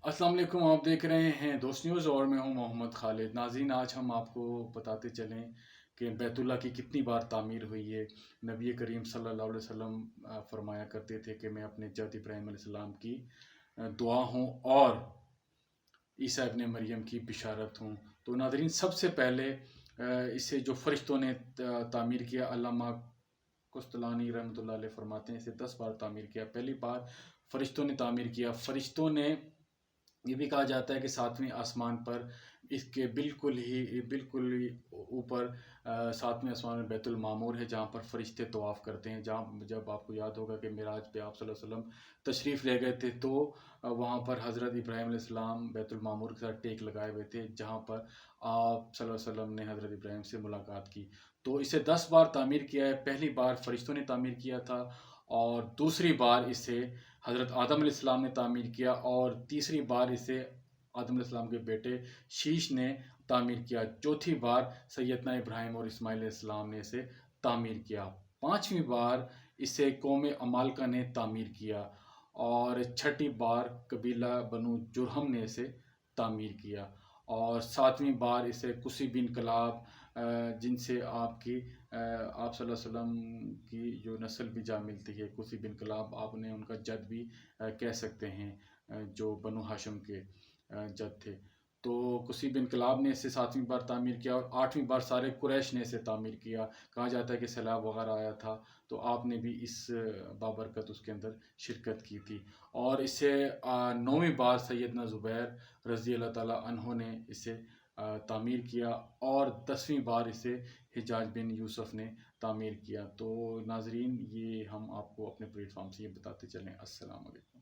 अस्सलाम वालेकुम। आप देख रहे हैं दोस्त न्यूज़ और मैं हूं मोहम्मद खालिद। नाज़रीन, आज हम आपको बताते चलें कि बैतुल्लाह की कितनी बार तामीर हुई है। नबी करीम सल्लल्लाहु अलैहि वसल्लम फरमाया करते थे कि मैं अपने जद इब्राहीम अलैहिस्सलाम की दुआ हूँ और ईसा इब्ने मरियम की बिशारत हूँ। तो नाज़रीन, सबसे पहले इसे जो फ़रिश्तों ने तामीर किया, अल्लामा कुस्तलानी रहमतुल्लाह अलैह फरमाते हैं, इसे 10 बार तामीर किया। पहली बार फ़रिश्तों ने तामीर किया। फ़रिश्तों ने, ये भी कहा जाता है कि सातवें आसमान पर, इसके बिल्कुल ही ऊपर सातवें आसमान में बैतुल मामूर है, जहाँ पर फरिश्ते तवाफ़ करते हैं। जहाँ जब आपको याद होगा कि मेराज पे आप सल्लल्लाहु अलैहि वसल्लम तशरीफ़ ले गए थे, तो वहाँ पर हज़रत इब्राहीम अलैहिस्सलाम बैतुल मामूर के साथ टेक लगाए हुए थे, जहाँ पर आप सल्लल्लाहु अलैहि वसल्लम ने हज़रत इब्राहीम से मुलाकात की। तो इसे 10 बार तामीर किया है। पहली बार फरिश्तों ने तामीर किया था, और दूसरी बार इसे हज़रत आदम अलैहिस्सलाम ने तामीर किया, और तीसरी बार इसे आदम अलैहिस्सलाम के बेटे शीश ने तामीर किया। चौथी बार सैयदना इब्राहीम और इस्माइल अलैहिस्सलाम ने इसे तामीर किया। पाँचवीं बार इसे कौम अमालका ने तामीर किया, और छठी बार कबीला बनु जुरहम ने इसे तामीर किया, और सातवीं बार इसे कुसी बिन कलाब, जिनसे आप सल्लल्लाहु अलैहि वसल्लम की जो नस्ल भी जा मिलती है, कुसी बिन कलाब, आपने उनका जद भी कह सकते हैं, जो बनु हाशिम के जद थे। तो कुसी बिन कलाब ने इसे सातवीं बार तामीर किया, और आठवीं बार सारे कुरैश ने इसे तामीर किया। कहा जाता है कि सैलाब वगैरह आया था, तो आपने भी इस बाबरकत उसके अंदर शिरकत की थी। और इसे नौवीं बार सैयदना ज़ुबैर रज़ी अल्लाह ताला अन्हो ने इसे तामीर किया, और 10वीं बार इसे हिजाज बिन यूसुफ ने तामीर किया। तो नाजरीन, ये हम आपको अपने प्लेटफॉर्म से ये बताते चलें। अस्सलाम वालेकुम।